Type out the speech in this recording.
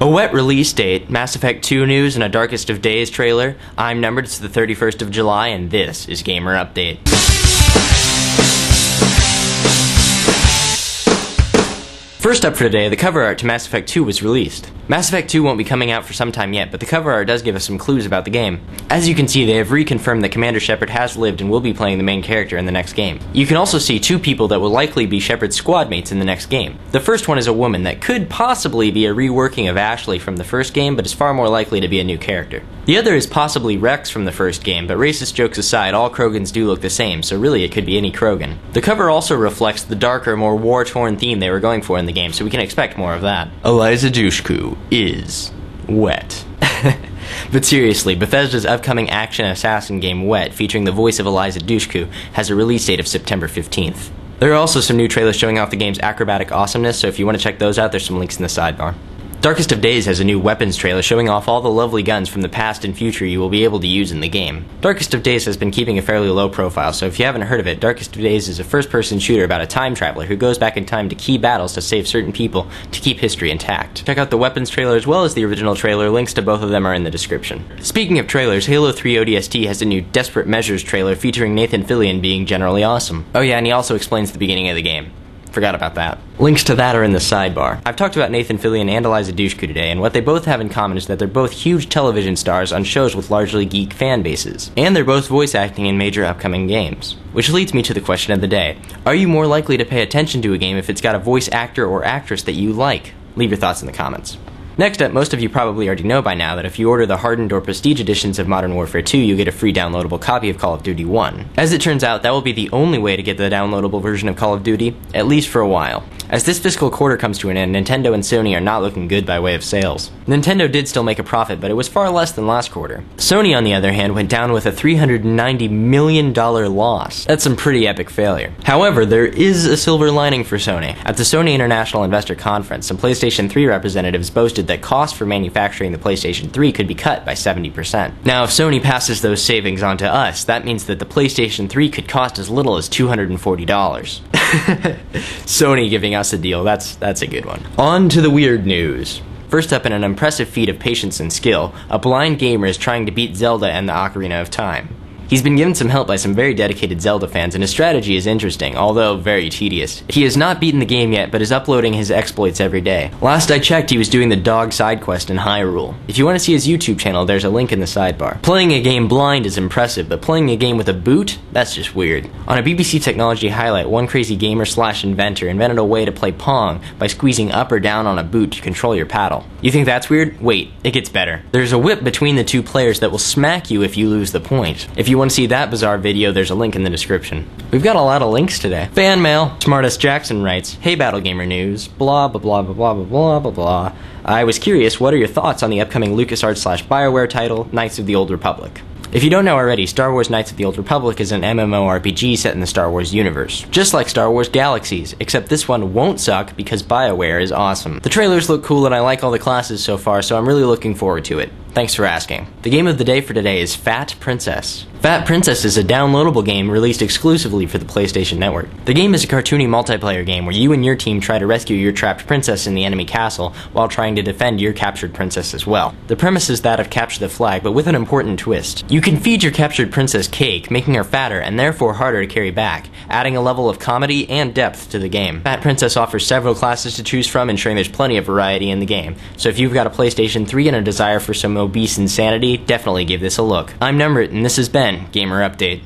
A wet release date, Mass Effect 2 news, and a Darkest of Days trailer. I'm Numbered, it's the 31st of July, and this is Gamer Update. First up for today, the cover art to Mass Effect 2 was released. Mass Effect 2 won't be coming out for some time yet, but the cover art does give us some clues about the game. As you can see, they have reconfirmed that Commander Shepard has lived and will be playing the main character in the next game. You can also see two people that will likely be Shepard's squad mates in the next game. The first one is a woman that could possibly be a reworking of Ashley from the first game, but is far more likely to be a new character. The other is possibly Rex from the first game, but racist jokes aside, all Krogans do look the same, so really it could be any Krogan. The cover also reflects the darker, more war-torn theme they were going for in the game, so we can expect more of that. Eliza Dushku is wet. But seriously, Bethesda's upcoming action assassin game Wet, featuring the voice of Eliza Dushku, has a release date of September 15th. There are also some new trailers showing off the game's acrobatic awesomeness, so if you want to check those out, there's some links in the sidebar. Darkest of Days has a new weapons trailer showing off all the lovely guns from the past and future you will be able to use in the game. Darkest of Days has been keeping a fairly low profile, so if you haven't heard of it, Darkest of Days is a first-person shooter about a time traveler who goes back in time to key battles to save certain people to keep history intact. Check out the weapons trailer as well as the original trailer, links to both of them are in the description. Speaking of trailers, Halo 3 ODST has a new Desperate Measures trailer featuring Nathan Fillion being generally awesome. Oh yeah, and he also explains the beginning of the game. Forgot about that. Links to that are in the sidebar. I've talked about Nathan Fillion and Eliza Dushku today, and what they both have in common is that they're both huge television stars on shows with largely geek fan bases. And they're both voice acting in major upcoming games. Which leads me to the question of the day. Are you more likely to pay attention to a game if it's got a voice actor or actress that you like? Leave your thoughts in the comments. Next up, most of you probably already know by now that if you order the Hardened or Prestige editions of Modern Warfare 2, you get a free downloadable copy of Call of Duty 1. As it turns out, that will be the only way to get the downloadable version of Call of Duty, at least for a while. As this fiscal quarter comes to an end, Nintendo and Sony are not looking good by way of sales. Nintendo did still make a profit, but it was far less than last quarter. Sony, on the other hand, went down with a $390 million loss. That's some pretty epic failure. However, there is a silver lining for Sony. At the Sony International Investor Conference, some PlayStation 3 representatives boasted that costs for manufacturing the PlayStation 3 could be cut by 70%. Now, if Sony passes those savings on to us, that means that the PlayStation 3 could cost as little as $240. Sony giving us a deal, that's a good one. On to the weird news. First up, in an impressive feat of patience and skill, a blind gamer is trying to beat Zelda and the Ocarina of Time. He's been given some help by some very dedicated Zelda fans, and his strategy is interesting, although very tedious. He has not beaten the game yet, but is uploading his exploits every day. Last I checked, he was doing the dog side quest in Hyrule. If you want to see his YouTube channel, there's a link in the sidebar. Playing a game blind is impressive, but playing a game with a boot? That's just weird. On a BBC Technology highlight, one crazy gamer / inventor invented a way to play Pong by squeezing up or down on a boot to control your paddle. You think that's weird? Wait, it gets better. There's a whip between the two players that will smack you if you lose the point. If you want to see that bizarre video, there's a link in the description. We've got a lot of links today. Fan mail. Smartest Jackson writes, "Hey Battle Gamer News, blah blah blah blah blah blah blah blah. I was curious, what are your thoughts on the upcoming LucasArts / BioWare title, Knights of the Old Republic? If you don't know already, Star Wars Knights of the Old Republic is an MMORPG set in the Star Wars universe. Just like Star Wars Galaxies, except this one won't suck because BioWare is awesome. The trailers look cool and I like all the classes so far, so I'm really looking forward to it. Thanks for asking." The game of the day for today is Fat Princess. Fat Princess is a downloadable game released exclusively for the PlayStation Network. The game is a cartoony multiplayer game where you and your team try to rescue your trapped princess in the enemy castle while trying to defend your captured princess as well. The premise is that of Capture the Flag, but with an important twist. You can feed your captured princess cake, making her fatter and therefore harder to carry back, adding a level of comedy and depth to the game. Fat Princess offers several classes to choose from, ensuring there's plenty of variety in the game. So if you've got a PlayStation 3 and a desire for some obese insanity, definitely give this a look. I'm Numbered, and this has been Gamer Update.